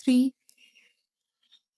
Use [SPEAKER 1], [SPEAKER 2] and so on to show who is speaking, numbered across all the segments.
[SPEAKER 1] 3।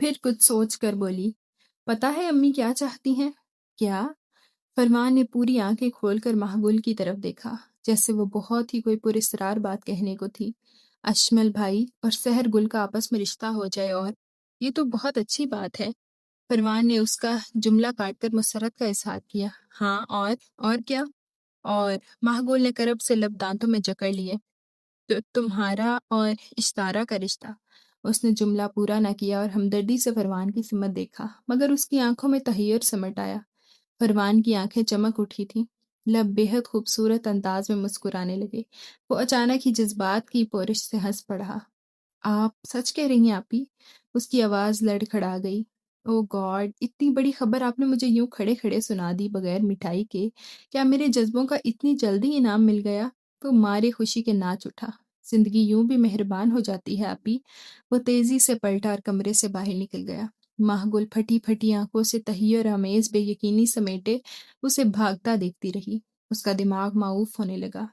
[SPEAKER 1] پھر کچھ سوچ کر بولی، پتہ ہے امی کیا چاہتی ہیں؟ کیا؟ فرمان نے پوری آنکھیں کھول کر محبول کی طرف دیکھا، جیسے وہ بہت ہی کوئی پراسرار بات کہنے کو تھی۔ اشمل بھائی اور سحر گل کا آپس میں رشتہ ہو جائے، اور یہ تو بہت اچھی بات ہے۔ فرمان نے اس کا جملہ کاٹ کر مسرت کا اظہار کیا۔ ہاں اور کیا؟ اور محبول نے کرب سے لب دانتوں میں جکڑ لیے۔ تو تمہارا اور اشتارا کا رشتہ۔ اس نے جملہ پورا نہ کیا اور ہمدردی سے فرمان کی سمت دیکھا، مگر اس کی آنکھوں میں تحیر سمٹ آیا۔ فرمان کی آنکھیں چمک اٹھی تھیں، لب بے حد خوبصورت انداز میں مسکرانے لگے۔ وہ اچانک ہی جذبات کی پورش سے ہنس پڑا۔ آپ سچ کہہ رہی ہیں آپی؟ اس کی آواز لڑکھڑا گئی۔ او گاڈ، اتنی بڑی خبر آپ نے مجھے یوں کھڑے کھڑے سنا دی بغیر مٹھائی کے۔ کیا میرے جذبوں کا اتنی جلدی انعام مل گیا؟ وہ مارے خوشی کے ناچ اٹھا۔ زندگی یوں بھی مہربان ہو جاتی ہے آپی۔ وہ تیزی سے پلٹا اور کمرے سے باہر نکل گیا۔ ماہ گل پھٹی پھٹی آنکھوں سے تحیر آمیز بے یقینی سمیٹے اسے بھاگتا دیکھتی رہی۔ اس کا دماغ معوف ہونے لگا۔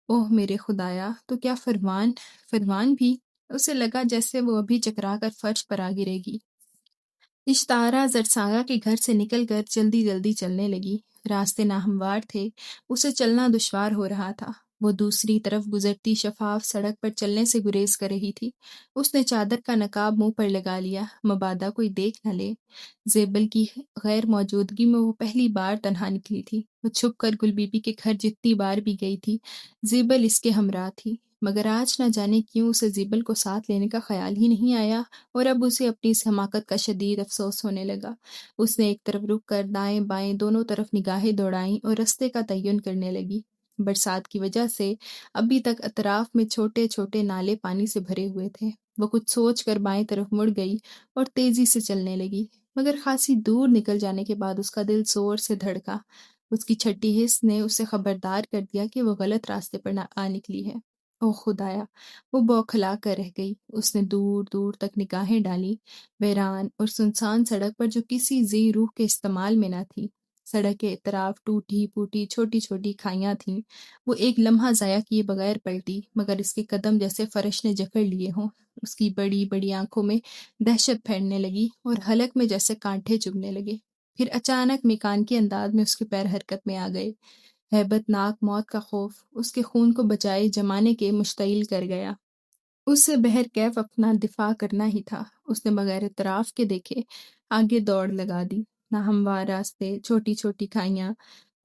[SPEAKER 1] اوہ میرے خدایا، تو کیا فرمان بھی؟ اسے لگا جیسے وہ ابھی چکرا کر فرش پر آ گرے گی۔ اشتارا زرسانگا کے گھر سے نکل کر جلدی جلدی چلنے لگی۔ راستے ناہموار تھے، اسے چلنا دشوار ہو رہا تھا۔ وہ دوسری طرف گزرتی شفاف سڑک پر چلنے سے گریز کر رہی تھی۔ اس نے چادر کا نقاب منہ پر لگا لیا، مبادا کوئی دیکھ نہ لے۔ زیبل کی غیر موجودگی میں وہ پہلی بار تنہا نکلی تھی۔ وہ چھپ کر گل بی بی کے گھر جتنی بار بھی گئی تھی، زیبل اس کے ہمراہ تھی، مگر آج نہ جانے کیوں اسے زیبل کو ساتھ لینے کا خیال ہی نہیں آیا، اور اب اسے اپنی اس حماقت کا شدید افسوس ہونے لگا۔ اس نے ایک طرف رک کر دائیں بائیں دونوں طرف نگاہیں دوڑائیں اور رستے کا تعین کرنے لگی۔ برسات کی وجہ سے ابھی تک اطراف میں چھوٹے چھوٹے نالے پانی سے بھرے ہوئے تھے۔ وہ کچھ سوچ کر بائیں طرف مڑ گئی اور تیزی سے چلنے لگی، مگر خاصی دور نکل جانے کے بعد اس کا دل زور سے دھڑکا۔ اس کی چھٹی حس نے اسے خبردار کر دیا کہ وہ غلط راستے پر آ نکلی ہے۔ او خدایا، وہ بوکھلا کر رہ گئی۔ اس نے دور دور تک نگاہیں ڈالیں، ویران اور سنسان سڑک پر جو کسی ذی روح کے استعمال میں نہ تھی۔ سڑک کے اطراف ٹوٹی پھوٹی چھوٹی چھوٹی کھائیاں تھیں۔ وہ ایک لمحہ ضائع کیے بغیر پلٹی، مگر اس کے قدم جیسے فرش نے جکڑ لیے ہوں۔ اس کی بڑی بڑی آنکھوں میں دہشت پھیلنے لگی اور حلق میں جیسے کانٹے چبھنے لگے۔ پھر اچانک میکانکی انداز میں اس کے پیر حرکت میں آ گئے۔ ہیبت ناک موت کا خوف اس کے خون کو بجائے جمانے کے مشتعل کر گیا۔ اسے بہرکیف اپنا دفاع کرنا ہی تھا۔ اس نے بغیر اطراف کے دیکھے آگے دوڑ لگا دی۔ ناہموار راستے، چھوٹی چھوٹی کھائیاں،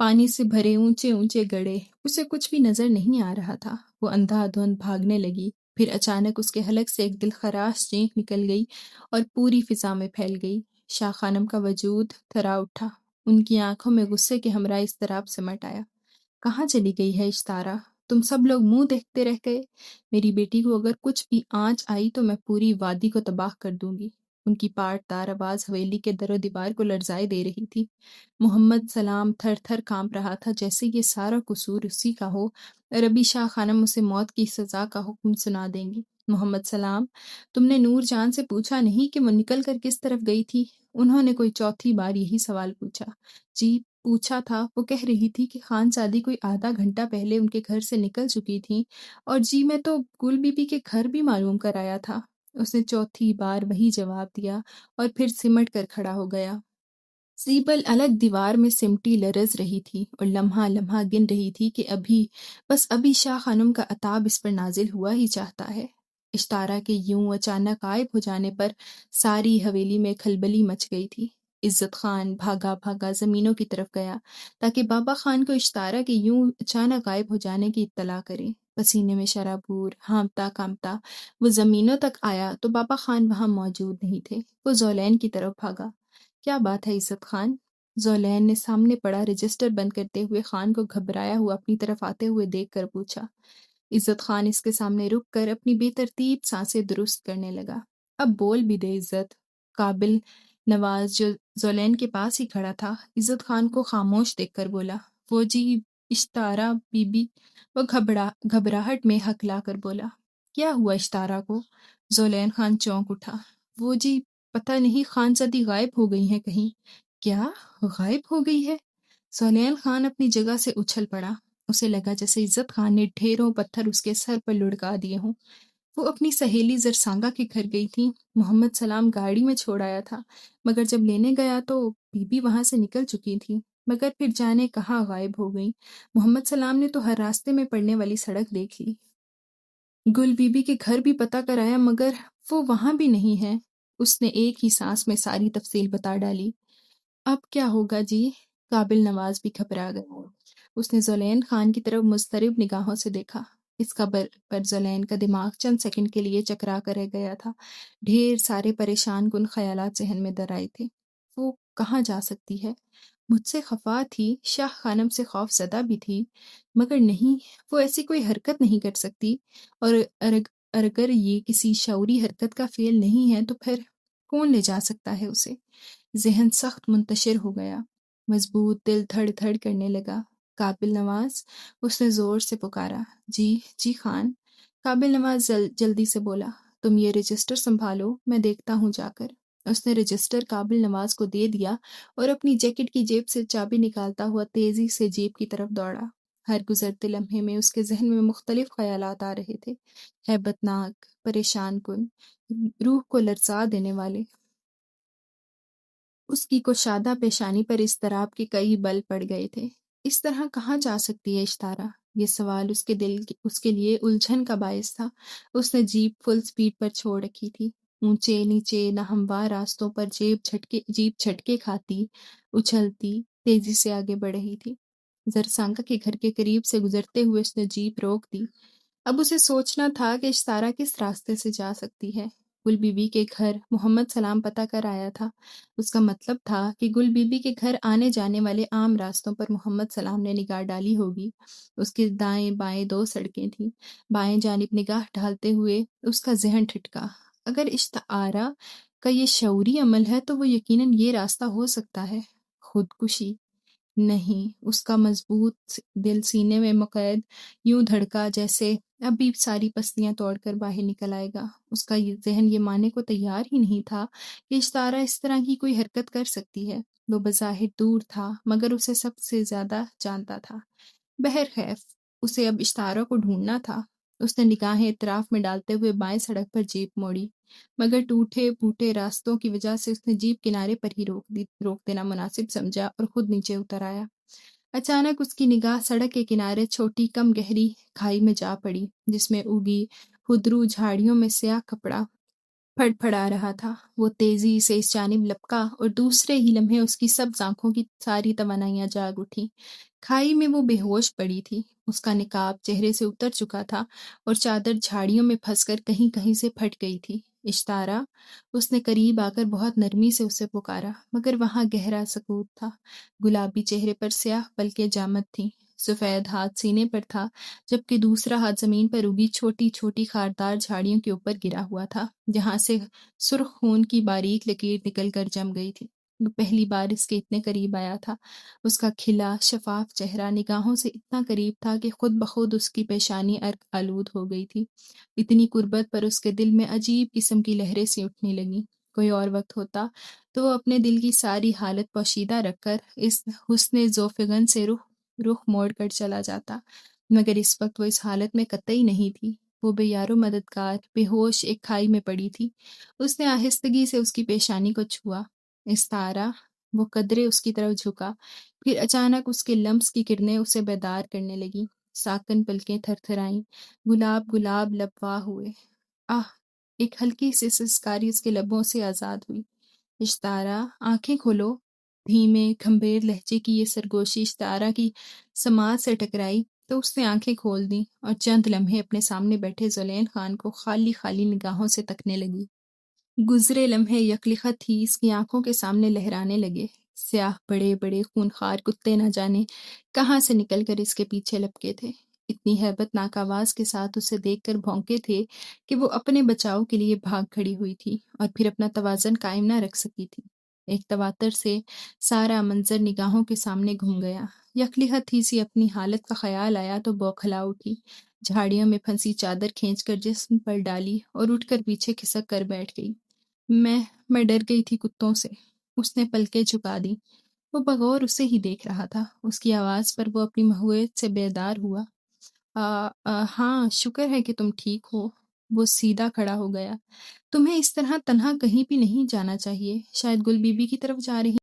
[SPEAKER 1] پانی سے بھرے اونچے اونچے گڑھے، اسے کچھ بھی نظر نہیں آ رہا تھا۔ وہ اندھا دھند بھاگنے لگی۔ پھر اچانک اس کے حلق سے ایک دلخراش چینخ نکل گئی اور پوری فضا میں پھیل گئی۔ شاہ خانم کا وجود تھرا اٹھا۔ ان کی آنکھوں میں غصے کے ہمراہ اضطراب سمٹ آیا۔ کہاں چلی گئی ہے اشتارا؟ تم سب لوگ منہ دیکھتے رہ گئے؟ میری بیٹی کو اگر کچھ بھی آنچ آئی تو میں پوری وادی کو تباہ کر دوں گی۔ ان کی پاٹ دار آواز حویلی کے در و دیوار کو لرزائے دے رہی تھی۔ محمد سلام تھر تھر کانپ رہا تھا، جیسے یہ سارا قصور اسی کا ہو اور ابھی شاہ خانم اسے موت کی سزا کا حکم سنا دیں گی۔ محمد سلام، تم نے نور جان سے پوچھا نہیں کہ وہ نکل کر کس طرف گئی تھی؟ انہوں نے کوئی چوتھی بار یہی سوال پوچھا۔ جی پوچھا تھا، وہ کہہ رہی تھی کہ خان زادی کوئی آدھا گھنٹہ پہلے ان کے گھر سے نکل چکی تھیں، اور جی میں تو گل بی بی کے گھر بھی معلوم کرایا تھا۔ اس نے چوتھی بار وہی جواب دیا اور پھر سمٹ کر کھڑا ہو گیا۔ زیبل الگ دیوار میں سمٹی لرز رہی تھی اور لمحہ لمحہ گن رہی تھی کہ بس ابھی شاہ خانم کا عتاب اس پر نازل ہوا ہی چاہتا ہے۔ اشتارا کے یوں اچانک غائب ہو جانے پر ساری حویلی میں کھلبلی مچ گئی تھی۔ عزت خان بھاگا بھاگا زمینوں کی طرف گیا تاکہ بابا خان کو اشتارا کے یوں اچانک غائب ہو جانے کی اطلاع کرے۔ پسینے میں شرابور ہانپتا کانپتا وہ زمینوں تک آیا تو بابا خان وہاں موجود نہیں تھے۔ وہ زولین کی طرف بھاگا۔ کیا بات ہے عزت خان؟ زولین نے سامنے پڑا رجسٹر بند کرتے ہوئے خان کو گھبرایا ہوا اپنی طرف آتے ہوئے دیکھ کر پوچھا۔ عزت خان اس کے سامنے رک کر اپنی بے ترتیب سانسیں درست کرنے لگا۔ اب بول بھی دے عزت۔ قابل نواز جو زولین کے پاس ہی کھڑا تھا، عزت خان کو خاموش دیکھ کر بولا، وہ جی اشتارا بی بی۔ وہ گھبراہٹ میں ہکلا کر بولا، کیا ہوا اشتارا کو؟ زولین خان چونک اٹھا۔ وہ جی پتہ نہیں، خان زادی غائب ہو گئی ہیں کہیں۔ کیا غائب ہو گئی ہے؟ زولین خان اپنی جگہ سے اچھل پڑا۔ اسے لگا جیسے عزت خان نے ڈھیروں پتھر اس کے سر پر لڑکا دیے ہوں۔ وہ اپنی سہیلی زرسانگا کے گھر گئی تھی۔ محمد سلام گاڑی میں چھوڑ آیا تھا، مگر جب لینے گیا تو بی بی وہاں سے نکل چکی تھی، مگر پھر جانے کہاں غائب ہو گئی۔ محمد سلام نے تو ہر راستے میں پڑنے والی سڑک دیکھ لی، گل بی بی کے گھر بھی پتہ کرایا، مگر وہ وہاں بھی نہیں ہے۔ اس نے ایک ہی سانس میں ساری تفصیل بتا ڈالی۔ اب کیا ہوگا جی؟ قابل نواز بھی گھبرا گیا۔ اس نے زلین خان کی طرف مضطرب نگاہوں سے دیکھا۔ اس خبر پر زلین کا دماغ چند سیکنڈ کے لیے چکرا کر رہ گیا تھا۔ ڈھیر سارے پریشان کن خیالات ذہن میں در آئے تھے۔ وہ کہاں جا سکتی ہے؟ مجھ سے خفا تھی، شاہ خانم سے خوف زدہ بھی تھی، مگر نہیں، وہ ایسی کوئی حرکت نہیں کر سکتی، اور اگر یہ کسی شعوری حرکت کا فعل نہیں ہے تو پھر کون لے جا سکتا ہے اسے؟ ذہن سخت منتشر ہو گیا، مضبوط دل دھڑ دھڑ کرنے لگا۔ قابل نواز، اس نے زور سے پکارا۔ جی جی خان۔ قابل نواز جلدی سے بولا، تم یہ رجسٹر سنبھالو، میں دیکھتا ہوں جا کر۔ اس نے رجسٹر قابل نواز کو دے دیا اور اپنی جیکٹ کی جیب سے چابی نکالتا ہوا تیزی سے جیپ کی طرف دوڑا۔ ہر گزرتے لمحے میں اس کے ذہن میں مختلف خیالات آ رہے تھے، ہیبت ناک، پریشان کن، روح کو لرزا دینے والے۔ اس کی کشادہ پیشانی پر اضطراب کے کئی بل پڑ گئے تھے۔ اس طرح کہاں جا سکتی ہے اشتارا؟ یہ سوال اس کے لیے الجھن کا باعث تھا۔ اس نے جیپ فل سپیڈ پر چھوڑ رکھی تھی۔ اونچے نیچے ناہموار راستوں پر جیپ جھٹکے کھاتی، اچھلتی، تیزی سے آگے بڑھ رہی تھی۔ زرسانگا کے گھر کے قریب سے گزرتے ہوئے اس نے جیپ روک دی۔ اب اسے سوچنا تھا کہ اشتارا کس راستے سے جا سکتی ہے۔ گل بی بی کے گھر محمد سلام پتہ کر آیا تھا۔ اس کا مطلب تھا کہ گل بی بی کے گھر آنے جانے والے عام راستوں پر محمد سلام نے نگاہ ڈالی ہوگی۔ اس کے دائیں بائیں دو سڑکیں تھیں۔ بائیں جانب نگاہ ڈالتے ہوئے اس کا ذہن ٹھٹکا۔ اگر اشتعارہ کا یہ شعوری عمل ہے تو وہ یقیناً یہ راستہ ہو سکتا ہے۔ خودکشی؟ نہیں، اس کا مضبوط دل سینے میں مقید یوں دھڑکا جیسے اب بھی ساری پستیاں توڑ کر باہر نکل آئے گا۔ اس کا یہ ذہن یہ ماننے کو تیار ہی نہیں تھا کہ اشتارہ اس طرح کی کوئی حرکت کر سکتی ہے۔ وہ بظاہر دور تھا مگر اسے سب سے زیادہ جانتا تھا۔ بہرکیف اسے اب اشتارہ کو ڈھونڈنا تھا۔ اس نے نگاہیں اطراف میں ڈالتے ہوئے بائیں سڑک پر جیپ موڑی، مگر ٹوٹے پھوٹے راستوں کی وجہ سے اس نے جیپ کنارے پر ہی روک دینا مناسب سمجھا اور خود نیچے اتر آیا۔ اچانک اس کی نگاہ سڑک کے کنارے چھوٹی کم گہری کھائی میں جا پڑی، جس میں اگی خودرو جھاڑیوں میں سیاہ کپڑا پھڑ پھڑا رہا تھا۔ وہ تیزی سے اس جانب لپکا اور دوسرے ہی لمحے اس کی سبز آنکھوں کی ساری توانائیاں جاگ اٹھیں۔ کھائی میں وہ بے ہوش پڑی تھی۔ اس کا نقاب چہرے سے اتر چکا تھا اور چادر جھاڑیوں میں پھنس کر کہیں کہیں سے پھٹ گئی تھی۔ اشتارہ، اس نے قریب آ کر بہت نرمی سے اسے پکارا، مگر وہاں گہرا سکوت تھا۔ گلابی چہرے پر سیاہ پلکیں جامد تھیں۔ سفید ہاتھ سینے پر تھا، جبکہ دوسرا ہاتھ زمین پر اگی چھوٹی چھوٹی خاردار جھاڑیوں کے اوپر گرا ہوا تھا، جہاں سے سرخ خون کی باریک لکیر نکل کر جم گئی تھی۔ وہ پہلی بار اس کے اتنے قریب آیا تھا۔ اس کا کھلا شفاف چہرہ نگاہوں سے اتنا قریب تھا کہ خود بخود اس کی پیشانی ارق آلود ہو گئی تھی۔ اتنی قربت پر اس کے دل میں عجیب قسم کی لہریں سی اٹھنے لگیں۔ کوئی اور وقت ہوتا تو وہ اپنے دل کی ساری حالت پوشیدہ رکھ کر اس حسن ذوفگن سے رخ موڑ کر چلا جاتا، مگر اس وقت وہ اس حالت میں قطعی نہیں تھی۔ وہ بے یار و مددگار، بے ہوش ایک کھائی میں پڑی تھی۔ اس نے آہستگی سے اس کی پیشانی کو چھوا۔ استعارہ، وہ قدرے اس کی طرف جھکا، پھر اچانک اس کے لمس کی کرنیں اسے بیدار کرنے لگیں۔ ساکن پلکیں تھر تھر آئیں، گلاب گلاب لب واہ ہوئے۔ آہ! ایک ہلکی سی سسکاری اس کے لبوں سے آزاد ہوئی۔ اشتارہ، آنکھیں کھولو۔ دھیمے گھمبیر لہجے کی یہ سرگوشی اشتارہ کی سماعت سے ٹکرائی تو اس نے آنکھیں کھول دیں اور چند لمحے اپنے سامنے بیٹھے زلین خان کو خالی خالی نگاہوں سے تکنے لگی۔ گزرے لمحے یکلخت ہی اس کی آنکھوں کے سامنے لہرانے لگے۔ سیاہ بڑے بڑے خونخوار کتے نہ جانے کہاں سے نکل کر اس کے پیچھے لپکے تھے، اتنی ہیبت ناک آواز کے ساتھ اسے دیکھ کر بھونکے تھے کہ وہ اپنے بچاؤ کے لیے بھاگ کھڑی ہوئی تھی اور پھر اپنا توازن قائم نہ رکھ سکی تھی۔ ایک تواتر سے سارا منظر نگاہوں کے سامنے گھوم گیا۔ یکلخت ہی سی اپنی حالت کا خیال آیا تو بوکھلا اٹھی، جھاڑیوں میں پھنسی چادر کھینچ کر جسم پر ڈالی اور اٹھ کر پیچھے کھسک کر بیٹھ گئی۔ میں ڈر گئی تھی کتوں سے۔ اس نے پلکیں جھکا دی۔ وہ بغور اسے ہی دیکھ رہا تھا۔ اس کی آواز پر وہ اپنی مہویت سے بیدار ہوا۔ ہاں، شکر ہے کہ تم ٹھیک ہو۔ وہ سیدھا کھڑا ہو گیا۔ تمہیں اس طرح تنہا کہیں بھی نہیں جانا چاہیے، شاید گل بی بی کی طرف جا رہی